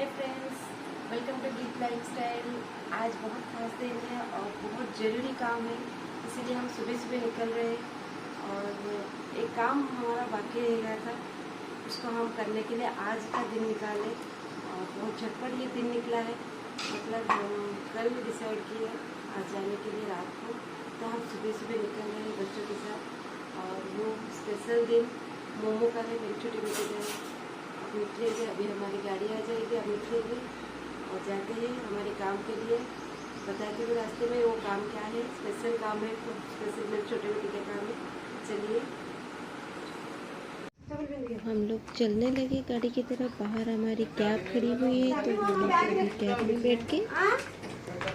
Hi friends, welcome to गीत lifestyle. आज बहुत खास दिन है और बहुत ज़रूरी काम है, इसीलिए हम सुबह सुबह निकल रहे हैं। और एक काम हमारा बाकी रह गया था, उसको हम करने के लिए आज का दिन निकाले और बहुत झटपट ये दिन निकला है। मतलब हम कल डिसाइड किए आज जाने के लिए रात को, तो हम सुबह सुबह निकल रहे हैं बच्चों के साथ। और वो स्पेशल दिन मोमो का है। मेरी छोटी बेटी का है। अब निकलेंगे, अभी हमारी गाड़ी आ जाएगी, अब निकलेंगे और जाते हैं हमारे काम के लिए। बताते हुए रास्ते में वो काम क्या है, स्पेशल काम है, तो स्पेशल मेरे छोटे बेटी का काम है। चलिए हम लोग चलने लगे गाड़ी की तरफ। बाहर हमारी कैब खड़ी हुई है, तो हम लोग अभी कैब में बैठ के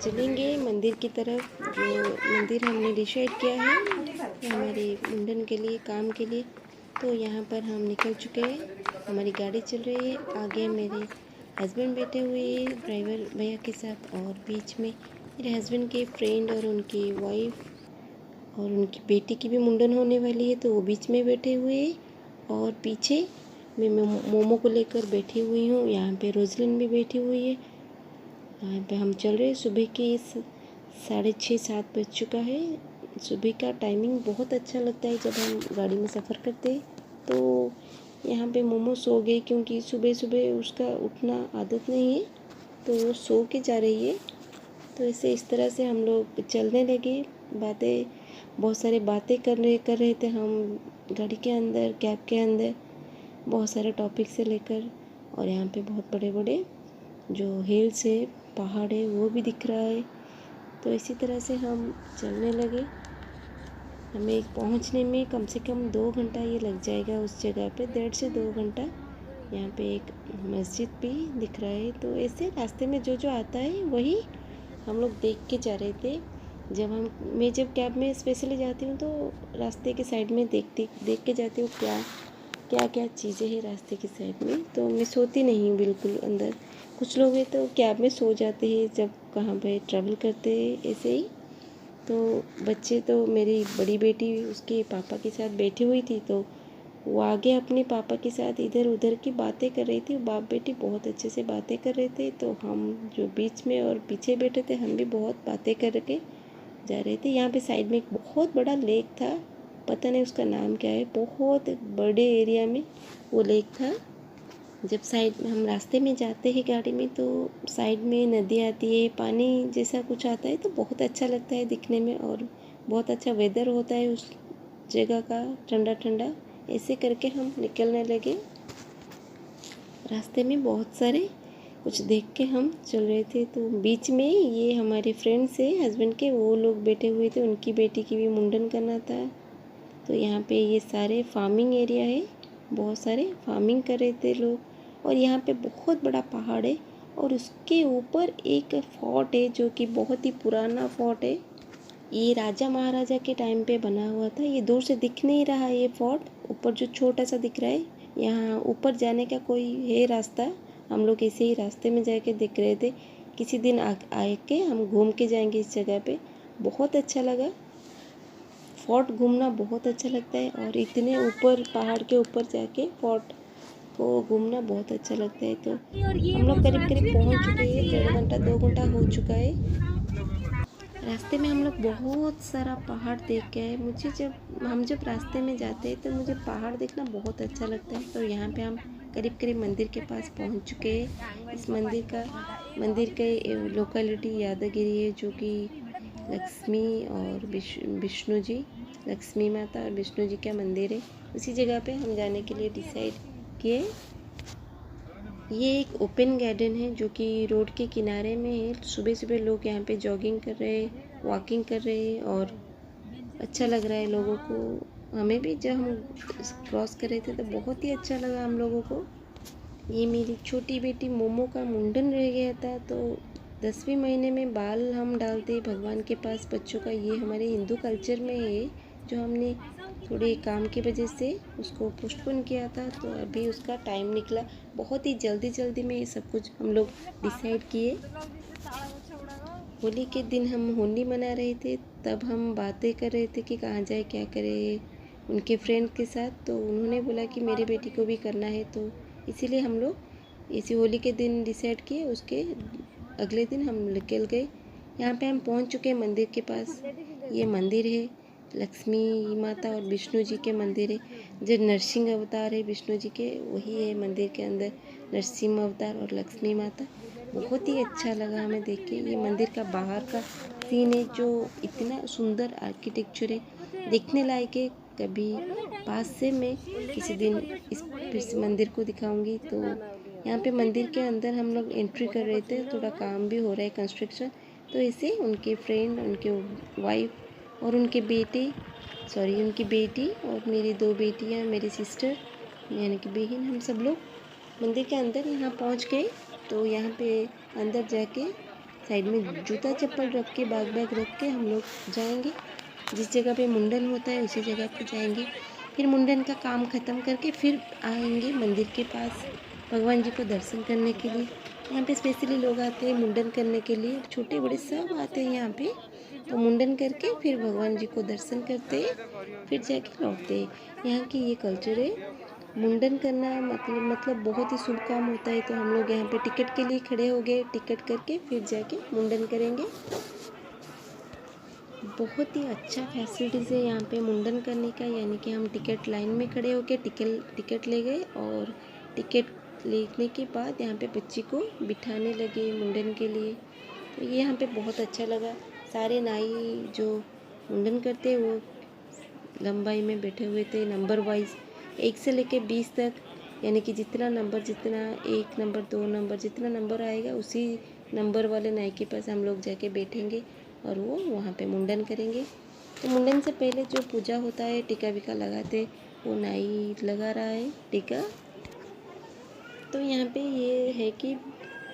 चलेंगे मंदिर की तरफ। जो मंदिर हमने डिसाइड किया है हमारे मुंडन के लिए, काम के लिए, तो यहाँ पर हम निकल चुके हैं। हमारी गाड़ी चल रही है, आगे मेरे हस्बैंड बैठे हुए हैं ड्राइवर भैया के साथ, और बीच में मेरे हस्बैंड के फ्रेंड और उनकी वाइफ और उनकी बेटी की भी मुंडन होने वाली है, तो वो बीच में बैठे हुए हैं। और पीछे मैं मोमो को लेकर बैठी हुई हूँ। यहाँ पे रोजलिन भी बैठी हुई है। यहाँ पे हम चल रहे हैं। सुबह के 6:30-7 बज चुका है। सुबह का टाइमिंग बहुत अच्छा लगता है जब हम गाड़ी में सफ़र करते हैं। तो यहाँ पे मोमो सो गई, क्योंकि सुबह सुबह उसका उठना आदत नहीं है, तो वो सो के जा रही है। तो ऐसे इस तरह से हम लोग चलने लगे। बहुत सारे बातें कर रहे थे हम गाड़ी के अंदर, कैब के अंदर, बहुत सारे टॉपिक से लेकर। और यहाँ पे बहुत बड़े बड़े जो हिल्स है, पहाड़ है, वो भी दिख रहा है। तो इसी तरह से हम चलने लगे। हमें पहुँचने में कम से कम 2 घंटा ये लग जाएगा उस जगह पे, 1.5 से 2 घंटा। यहाँ पे एक मस्जिद भी दिख रहा है। तो ऐसे रास्ते में जो जो आता है वही हम लोग देख के जा रहे थे। मैं जब कैब में स्पेशली जाती हूँ तो रास्ते के साइड में देख के जाती हूँ क्या क्या चीज़ें हैं रास्ते की साइड में। तो मैं सोती नहीं हूँ बिल्कुल अंदर। कुछ लोग हैं तो कैब में सो जाते हैं जब कहाँ पे ट्रैवल करते हैं ऐसे ही। तो बच्चे, तो मेरी बड़ी बेटी उसके पापा के साथ बैठी हुई थी, तो वो आगे अपने पापा के साथ इधर उधर की बातें कर रही थी। बाप बेटी बहुत अच्छे से बातें कर रहे थे। तो हम जो बीच में और पीछे बैठे थे, हम भी बहुत बातें करके जा रहे थे। यहाँ पे साइड में एक बहुत बड़ा लेक था, पता नहीं उसका नाम क्या है। बहुत बड़े एरिया में वो लेक था। जब साइड में हम रास्ते में जाते हैं गाड़ी में, तो साइड में नदी आती है, पानी जैसा कुछ आता है, तो बहुत अच्छा लगता है दिखने में। और बहुत अच्छा वेदर होता है उस जगह का, ठंडा ठंडा। ऐसे करके हम निकलने लगे। रास्ते में बहुत सारे कुछ देख के हम चल रहे थे। तो बीच में ये हमारे फ्रेंड्स है हस्बैंड के, वो लोग बैठे हुए थे, उनकी बेटी की भी मुंडन करना था। तो यहाँ पे ये सारे फार्मिंग एरिया है, बहुत सारे फार्मिंग कर रहे थे लोग। और यहाँ पे बहुत बड़ा पहाड़ है और उसके ऊपर एक फोर्ट है, जो कि बहुत ही पुराना फोर्ट है। ये राजा महाराजा के टाइम पे बना हुआ था। ये दूर से दिख नहीं रहा है ये फोर्ट, ऊपर जो छोटा सा दिख रहा है। यहाँ ऊपर जाने का कोई है रास्ता, हम लोग ऐसे ही रास्ते में जाके देख रहे थे। किसी दिन आए के हम घूम के जाएंगे इस जगह पे। बहुत अच्छा लगा, फोर्ट घूमना बहुत अच्छा लगता है। और इतने ऊपर पहाड़ के ऊपर जाके फोर्ट को घूमना बहुत अच्छा लगता है। तो हम लोग करीब करीब पहुंच चुके हैं, 1.5 घंटा 2 घंटा हो चुका है। रास्ते में हम लोग बहुत सारा पहाड़ देख के आए। जब रास्ते में जाते हैं तो मुझे पहाड़ देखना बहुत अच्छा लगता है। तो यहाँ पे हम करीब करीब मंदिर के पास पहुँच चुके हैं। इस मंदिर के लोकेलिटी यादगिरी है, जो कि लक्ष्मी और विष्णु जी, लक्ष्मी माता और विष्णु जी का मंदिर है। उसी जगह पे हम जाने के लिए डिसाइड किए। ये एक ओपन गार्डन है जो कि रोड के किनारे में है। सुबह सुबह लोग यहाँ पे जॉगिंग कर रहे हैं, वॉकिंग कर रहे हैं, और अच्छा लग रहा है लोगों को। हमें भी जब हम क्रॉस कर रहे थे तो बहुत ही अच्छा लगा हम लोगों को। ये मेरी छोटी बेटी मोमो का मुंडन रह गया था, तो 10वें महीने में बाल हम डालते भगवान के पास बच्चों का। ये हमारे हिंदू कल्चर में है, जो हमने थोड़े काम की वजह से उसको पोस्टपोन किया था। तो अभी उसका टाइम निकला। बहुत ही जल्दी जल्दी में ये सब कुछ हम लोग डिसाइड किए। होली के दिन हम होली मना रहे थे, तब हम बातें कर रहे थे कि कहाँ जाए, क्या करें उनके फ्रेंड के साथ। तो उन्होंने बोला कि मेरी बेटी को भी करना है, तो इसीलिए हम लोग इसी होली के दिन डिसाइड किए, उसके अगले दिन हम निकल गए। यहाँ पे हम पहुँच चुके हैं मंदिर के पास। ये मंदिर है, लक्ष्मी माता और विष्णु जी के मंदिर है। जो नरसिंह अवतार है विष्णु जी के, वही है मंदिर के अंदर, नरसिंह अवतार और लक्ष्मी माता। बहुत ही अच्छा लगा हमें देख के। ये मंदिर का बाहर का सीन है, जो इतना सुंदर आर्किटेक्चर है, देखने लायक है। कभी पास से मैं किसी दिन इस मंदिर को दिखाऊंगी। तो यहाँ पे मंदिर के अंदर हम लोग एंट्री कर रहे थे, थोड़ा काम भी हो रहा है, कंस्ट्रक्शन। तो ऐसे उनके फ्रेंड, उनके वाइफ और उनके उनकी बेटी और मेरी 2 बेटियाँ, मेरी सिस्टर यानी कि बहन, हम सब लोग मंदिर के अंदर यहाँ पहुँच गए। तो यहाँ पे अंदर जाके साइड में जूता चप्पल रख के, बैग रख के हम लोग जाएंगे। जिस जगह पे मुंडन होता है उसी जगह पे जाएंगे। फिर मुंडन का काम ख़त्म करके फिर आएंगे मंदिर के पास भगवान जी को दर्शन करने के लिए। यहाँ पे स्पेशली लोग आते हैं मुंडन करने के लिए, छोटे बड़े सब आते हैं यहाँ पे। तो मुंडन करके फिर भगवान जी को दर्शन करते हैं, फिर जाके लौटते हैं। यहाँ की ये कल्चर है। मुंडन करना मतलब बहुत ही शुभ काम होता है। तो हम लोग यहाँ पे टिकट के लिए खड़े हो गए, टिकट करके फिर जाके मुंडन करेंगे। बहुत ही अच्छा फैसिलिटीज़ है यहाँ पे मुंडन करने का, यानी कि हम टिकट लाइन में खड़े होकर टिकट ले गए और टिकट लेने के बाद यहाँ पे बच्ची को बिठाने लगे मुंडन के लिए। तो ये यहाँ पे बहुत अच्छा लगा। सारे नाई जो मुंडन करते हैं वो लंबाई में बैठे हुए थे, नंबर वाइज 1 से लेके 20 तक, यानी कि जितना 1 नंबर 2 नंबर जितना नंबर आएगा उसी नंबर वाले नाई के पास हम लोग जाके बैठेंगे और वो वहाँ पे मुंडन करेंगे। तो मुंडन से पहले जो पूजा होता है, टीका विका लगाते, वो नाई लगा रहा है टीका। तो यहाँ पे ये है कि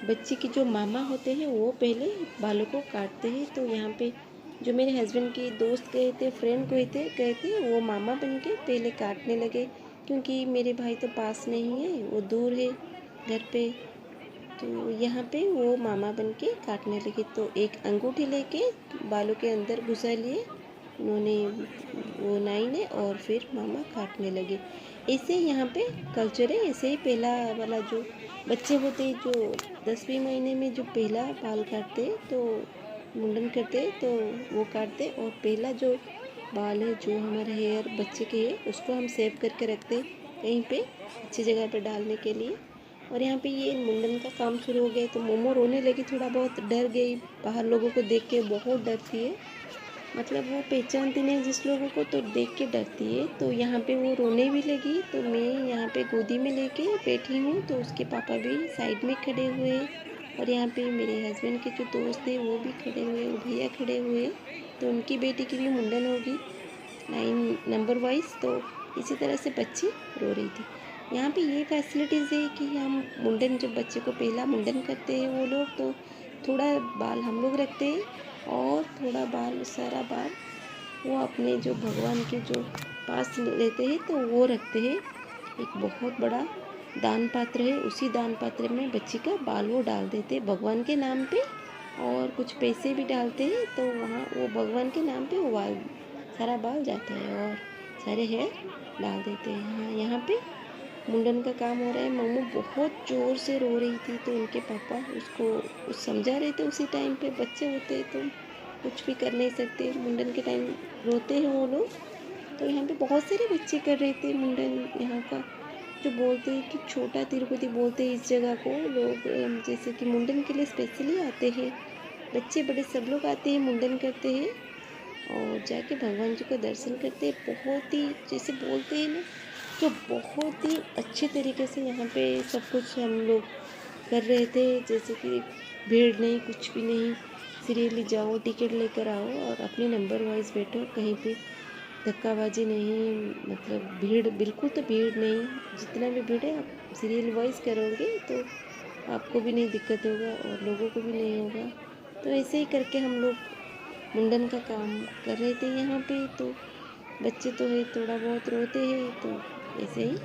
बच्ची की जो मामा होते हैं वो पहले बालों को काटते हैं। तो यहाँ पे जो मेरे हस्बैंड के दोस्त गए थे, फ्रेंड गए थे, वो मामा बन के पहले काटने लगे, क्योंकि मेरे भाई तो पास नहीं है, वो दूर है घर पे। तो यहाँ पे वो मामा बन के काटने लगे। तो एक अंगूठी लेके बालों के अंदर घुसा लिए उन्होंने, वो नाई ने, और फिर मामा काटने लगे। ऐसे यहाँ पे कल्चर है। ऐसे ही पहला वाला जो बच्चे होते हैं, जो 10वें महीने में जो पहला बाल काटते तो मुंडन करते तो वो काटते, और पहला जो बाल है, जो हमारे हेयर बच्चे के है, उसको हम सेव करके रखते कहीं पे अच्छी जगह पे डालने के लिए। और यहाँ पे ये मुंडन का काम शुरू हो गया। तो मोमो रोने लगी, थोड़ा बहुत डर गई, बाहर लोगों को देख के बहुत डरती है, मतलब वो पहचानती नहीं जिस लोगों को, तो देख के डरती है। तो यहाँ पे वो रोने भी लगी। तो मैं यहाँ पे गोदी में लेके बैठी हूँ, तो उसके पापा भी साइड में खड़े हुए, और यहाँ पे मेरे हस्बैंड के जो दोस्त थे वो भी खड़े हुए, वो भैया खड़े हुए। तो उनकी बेटी की भी मुंडन होगी 9 नंबर वाइज। तो इसी तरह से बच्ची रो रही थी। यहाँ पे ये फैसिलिटीज़ है कि हम मुंडन, जब बच्चे को पहला मुंडन करते हैं वो लोग, तो थोड़ा बाल हम लोग रखते हैं और थोड़ा बाल, सारा बाल वो अपने जो भगवान के जो पास लेते हैं तो वो रखते हैं। एक बहुत बड़ा दान पात्र है, उसी दान पात्र में बच्ची का बाल वो डाल देते हैं भगवान के नाम पे, और कुछ पैसे भी डालते हैं। तो वहाँ वो भगवान के नाम पे वो सारा बाल जाता है और सारे हेयर डाल देते हैं। हाँ, यहाँ पे मुंडन का काम हो रहा है। मम्मू बहुत ज़ोर से रो रही थी, तो उनके पापा उसको समझा रहे थे। उसी टाइम पे बच्चे होते हैं तो कुछ भी कर नहीं सकते, मुंडन के टाइम रोते हैं वो लोग। तो यहाँ पे बहुत सारे बच्चे कर रहे थे मुंडन। यहाँ का जो बोलते हैं कि छोटा तिरुपति बोलते हैं इस जगह को लोग, जैसे कि मुंडन के लिए स्पेशली आते हैं, बच्चे बड़े सब लोग आते हैं, मुंडन करते हैं और जाके भगवान जी को दर्शन करते हैं। बहुत ही, जैसे बोलते हैं ना, जो बहुत ही अच्छे तरीके से यहाँ पे सब कुछ हम लोग कर रहे थे। जैसे कि भीड़ नहीं, कुछ भी नहीं, सीरियली जाओ, टिकट लेकर आओ और अपने नंबर वाइज बैठो, कहीं पे धक्काबाजी नहीं, मतलब भीड़, बिल्कुल तो भीड़ नहीं। जितना भी भीड़ है आप सीरियल वाइज करोगे तो आपको भी नहीं दिक्कत होगा और लोगों को भी नहीं होगा। तो ऐसे ही करके हम लोग मुंडन का काम कर रहे थे यहाँ पे। तो बच्चे तो है थोड़ा बहुत रोते हैं, तो ऐसे ही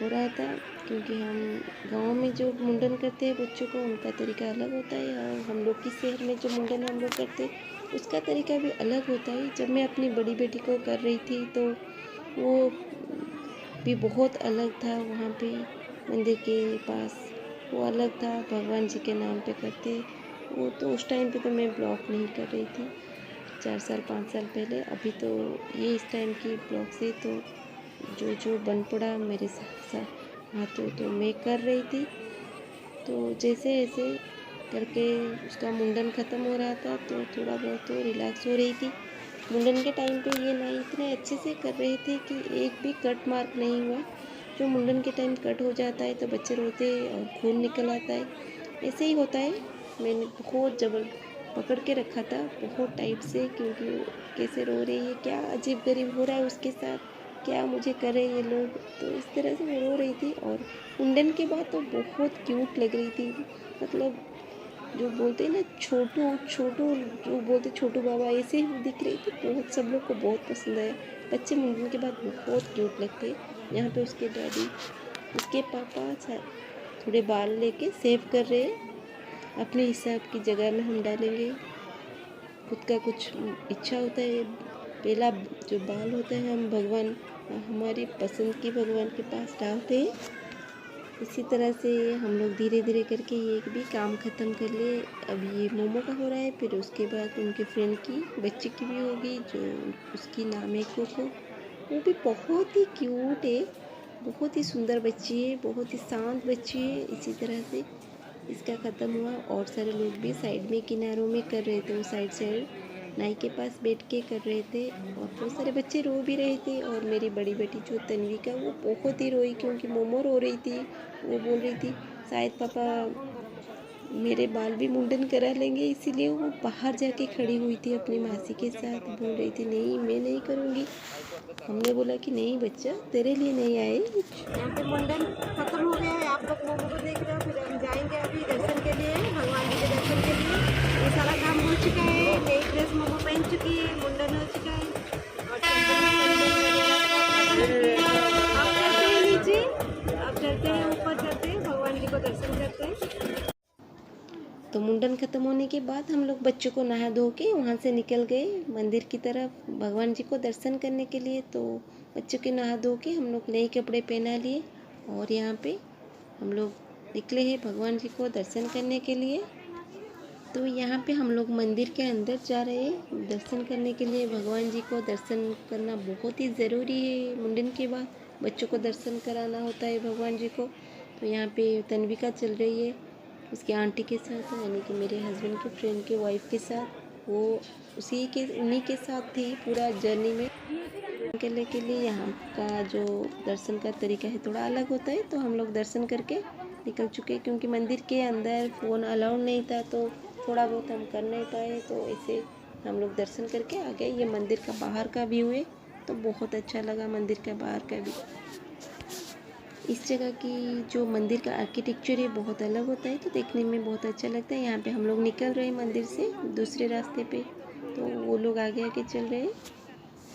हो रहा था, क्योंकि हम गांव में जो मुंडन करते हैं बच्चों को, उनका तरीका अलग होता है, और हम लोग की शहर में जो मुंडन हम लोग करते हैं उसका तरीका भी अलग होता है। जब मैं अपनी बड़ी बेटी को कर रही थी तो वो भी बहुत अलग था। वहाँ पे मंदिर के पास वो अलग था, भगवान जी के नाम पे करते। वो तो उस टाइम पे तो मैं ब्लॉग नहीं कर रही थी, 4 साल 5 साल पहले। अभी तो ये इस टाइम की ब्लॉग से तो जो जो बन पड़ा मेरे साथ हाथों, तो मैं कर रही थी। तो जैसे ऐसे करके उसका मुंडन ख़त्म हो रहा था, तो थोड़ा बहुत तो रिलैक्स हो रही थी। मुंडन के टाइम पे ये नाई इतने अच्छे से कर रहे थे कि एक भी कट मार्क नहीं हुआ। जो मुंडन के टाइम कट हो जाता है तो बच्चे रोते हैं और खून निकल आता है, ऐसे ही होता है। मैंने बहुत जबर पकड़ के रखा था, बहुत टाइट से, क्योंकि वो कैसे रो रही है, क्या अजीब गरीब हो रहा है उसके साथ, क्या मुझे करे ये लोग। तो इस तरह से मैं रो रही थी। और मुंडन के बाद तो बहुत क्यूट लग रही थी, मतलब जो बोलते हैं ना छोटू छोटू, जो बोलते छोटू बाबा, ऐसे ही दिख रही थी। बहुत सब लोग को बहुत पसंद आया। बच्चे मुंडन के बाद बहुत क्यूट लगते हैं। यहाँ पे उसके डैडी, उसके पापा थोड़े बाल लेके सेव कर रहे हैं। अपने हिसाब की जगह में हम डालेंगे। खुद का कुछ इच्छा होता है, पहला जो बाल होता है हम भगवान, हमारी पसंद की भगवान के पास डालते हैं। इसी तरह से हम लोग धीरे धीरे करके ये भी काम ख़त्म कर लिए। अब ये मोमो का हो रहा है, फिर उसके बाद उनके फ्रेंड की बच्चे की भी होगी, जो उसकी नाम है कोको। वो भी बहुत ही क्यूट है, बहुत ही सुंदर बच्ची है, बहुत ही शांत बच्ची है। इसी तरह से इसका ख़त्म हुआ। और सारे लोग भी साइड में किनारों में कर रहे थे, वो साइड साइड नाई के पास बैठ के कर रहे थे। और बहुत सारे बच्चे रो भी रहे थे। और मेरी बड़ी बेटी जो तन्विका, वो बहुत ही रोई, क्योंकि मोमो रो रही थी। वो बोल रही थी शायद पापा मेरे बाल भी मुंडन करा लेंगे, इसीलिए वो बाहर जाके खड़ी हुई थी अपनी मासी के साथ। बोल रही थी नहीं, मैं नहीं करूँगी। हमने बोला कि नहीं बच्चा, तेरे लिए नहीं आए। यहाँ पे मुंडन खत्म हो गया है, आप लोग मोमो को देख रहे हो। फिर हम जाएंगे अभी दर्शन के लिए, भगवान जी के दर्शन के लिए। ये सारा काम हो चुका है, नई ड्रेस मोमो पहन चुकी है, मुंडन हो चुका है और आप चलते हैं नीचे, आप चलते हैं ऊपर, चलते हैं भगवान जी को दर्शन करते हैं। तो मुंडन ख़त्म होने के बाद हम लोग बच्चों को नहा धो के वहाँ से निकल गए मंदिर की तरफ भगवान जी को दर्शन करने के लिए। तो बच्चों के नहा धो के हम लोग नए कपड़े पहना लिए और यहाँ पे हम लोग निकले हैं भगवान जी को दर्शन करने के लिए। तो यहाँ पे हम लोग मंदिर के अंदर जा रहे हैं दर्शन करने के लिए। भगवान जी को दर्शन करना बहुत ही ज़रूरी है। मुंडन के बाद बच्चों को दर्शन कराना होता है भगवान जी को। तो यहाँ पे तन्विका चल रही है उसकी आंटी के साथ, यानी कि मेरे हस्बैंड के फ्रेंड के वाइफ के साथ। वो उन्हीं के साथ थी पूरा जर्नी में। करने के लिए यहाँ का जो दर्शन का तरीका है थोड़ा अलग होता है। तो हम लोग दर्शन करके निकल चुके, क्योंकि मंदिर के अंदर फ़ोन अलाउड नहीं था, तो थोड़ा बहुत हम कर नहीं पाए। तो ऐसे हम लोग दर्शन करके आ गए। ये मंदिर का बाहर का व्यू है, तो बहुत अच्छा लगा मंदिर का बाहर का भी। इस जगह की जो मंदिर का आर्किटेक्चर है बहुत अलग होता है, तो देखने में बहुत अच्छा लगता है। यहाँ पे हम लोग निकल रहे हैं मंदिर से दूसरे रास्ते पे, तो वो लोग आगे आगे चल रहे हैं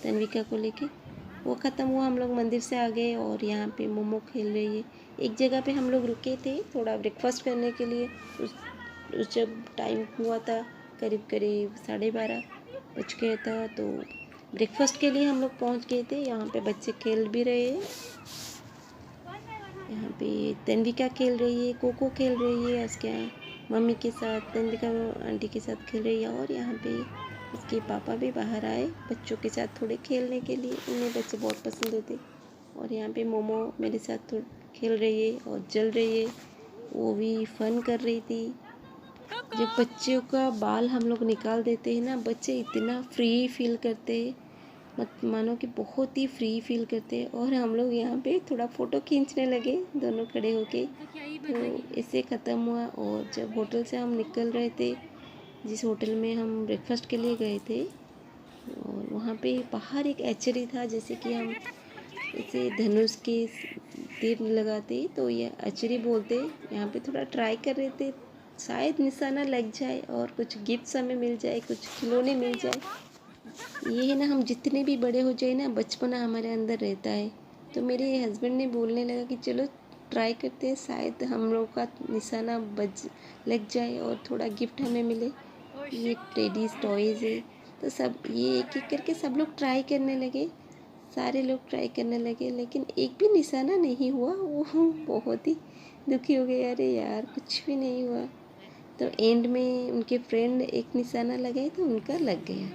तन्विका को लेके। वो ख़त्म हुआ, हम लोग मंदिर से आ गए और यहाँ पे मोमो खेल रही है। एक जगह पे हम लोग रुके थे थोड़ा ब्रेकफास्ट करने के लिए। उस जब टाइम हुआ था करीब करीब 12:30 बज गया था, तो ब्रेकफास्ट के लिए हम लोग पहुँच गए थे। यहाँ पे बच्चे खेल भी रहे हैं। यहाँ पे तन्विका खेल रही है, कोको खेल रही है उसके मम्मी के साथ, तन्विका आंटी के साथ खेल रही है। और यहाँ पे उसके पापा भी बाहर आए बच्चों के साथ थोड़े खेलने के लिए, उन्हें बच्चे बहुत पसंद होते। और यहाँ पे मोमो मेरे साथ खेल रही है और जल रही है, वो भी फन कर रही थी। जब बच्चों का बाल हम लोग निकाल देते हैं ना, बच्चे इतना फ्री फील करते हैं, मत मानो कि बहुत ही फ्री फील करते हैं। और हम लोग यहाँ पे थोड़ा फ़ोटो खींचने लगे दोनों खड़े होके। तो ऐसे ख़त्म हुआ। और जब होटल से हम निकल रहे थे, जिस होटल में हम ब्रेकफास्ट के लिए गए थे, और वहाँ पे बाहर एक एचरी था, जैसे कि हम ऐसे धनुष के तीर लगाते तो ये एचरी बोलते। यहाँ पे थोड़ा ट्राई कर रहे थे, शायद निशाना लग जाए और कुछ गिफ्ट्स हमें मिल जाए, कुछ खिलौने मिल जाए। ये है ना, हम जितने भी बड़े हो जाए ना, बचपना हमारे अंदर रहता है। तो मेरे हस्बैंड ने बोलने लगा कि चलो ट्राई करते हैं, शायद हम लोग का निशाना लग जाए और थोड़ा गिफ्ट हमें मिले। ये टेडीज टॉयज़ है। तो सब ये एक एक करके सब लोग ट्राई करने लगे, सारे लोग ट्राई करने लगे, लेकिन एक भी निशाना नहीं हुआ। वो बहुत ही दुखी हो गए, अरे यार कुछ भी नहीं हुआ। तो एंड में उनके फ्रेंड एक निशाना लगाए तो उनका लग गया।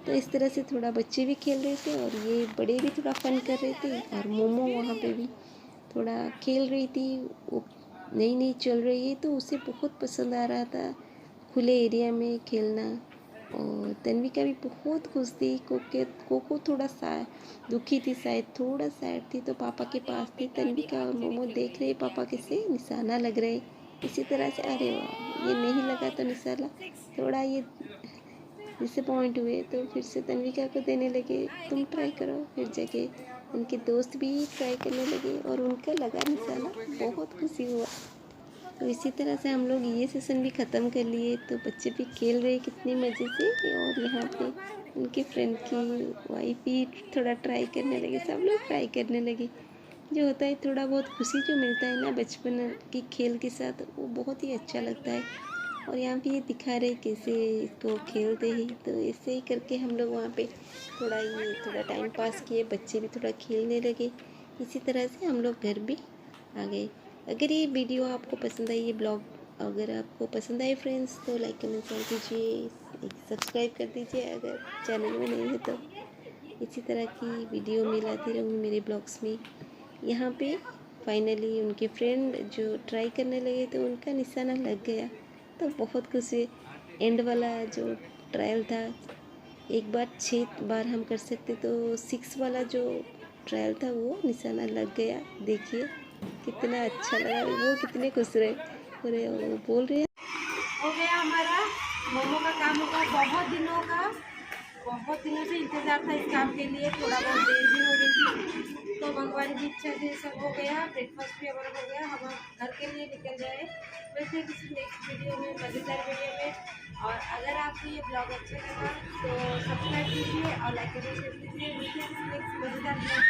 तो इस तरह से थोड़ा बच्चे भी खेल रहे थे और ये बड़े भी थोड़ा फन कर रहे थे। और मोमो वहाँ पे भी थोड़ा खेल रही थी, वो नई नई चल रही है तो उसे बहुत पसंद आ रहा था खुले एरिया में खेलना। और तन्विका भी बहुत खुश थी। कोको थोड़ा सा दुखी थी, शायद थोड़ा सैड थी, तो पापा के पास थी। तन्विका और मोमो देख रहे पापा कैसे निशाना लग रहे। इसी तरह से अरे वाह ये नहीं लगा तो निशाना, थोड़ा ये डिसअपॉइंट हुए। तो फिर से तन्विका को देने लगे, तुम ट्राई करो। फिर जगह उनके दोस्त भी ट्राई करने लगे और उनका लगा निशाना, बहुत खुशी हुआ। तो इसी तरह से हम लोग ये सेशन भी ख़त्म कर लिए। तो बच्चे भी खेल रहे कितने मज़े से। और यहाँ पे उनके फ्रेंड की वाइफ भी थोड़ा ट्राई करने लगे, सब लोग ट्राई करने लगे। जो होता है थोड़ा बहुत खुशी जो मिलता है ना बचपन की खेल के साथ, वो बहुत ही अच्छा लगता है। और यहाँ पे ये दिखा रहे कैसे इसको खेलते ही। तो ऐसे ही करके हम लोग वहाँ पे थोड़ा टाइम पास किए, बच्चे भी थोड़ा खेलने लगे। इसी तरह से हम लोग घर भी आ गए। अगर ये वीडियो आपको पसंद आई, ये ब्लॉग अगर आपको पसंद आए फ्रेंड्स, तो लाइक कमेंट कर दीजिए, सब्सक्राइब कर दीजिए अगर चैनल में नहीं है तो। इसी तरह की वीडियो मैं लाती रहूँगी मेरे ब्लॉग्स में। यहाँ पे फाइनली उनके फ्रेंड जो ट्राई करने लगे तो उनका निशाना लग गया। तो बहुत खुशी। एंड वाला जो ट्रायल था, एक बार 6 बार हम कर सकते, तो 6 वाला जो ट्रायल था वो निशाना लग गया। देखिए कितना अच्छा लगा, वो कितने खुश रहे। अरे वो बोल रहे हैं हो गया हमारा मोमो का काम होगा। बहुत दिनों से इंतज़ार था इस काम के लिए, थोड़ा बहुत देर भी हो गई थी। तो भगवान की इच्छा से सब हो गया, ब्रेकफास्ट भी हमारा हो गया। हम घर के लिए निकल गए। वैसे किसी नेक्स्ट वीडियो में, मज़ेदार वीडियो में। और अगर आपको ये ब्लॉग अच्छा लगा तो सब्सक्राइब कीजिए और लाइक कीजिए, शेयर कीजिए। नेक्स्ट मज़ेदार ब्लॉग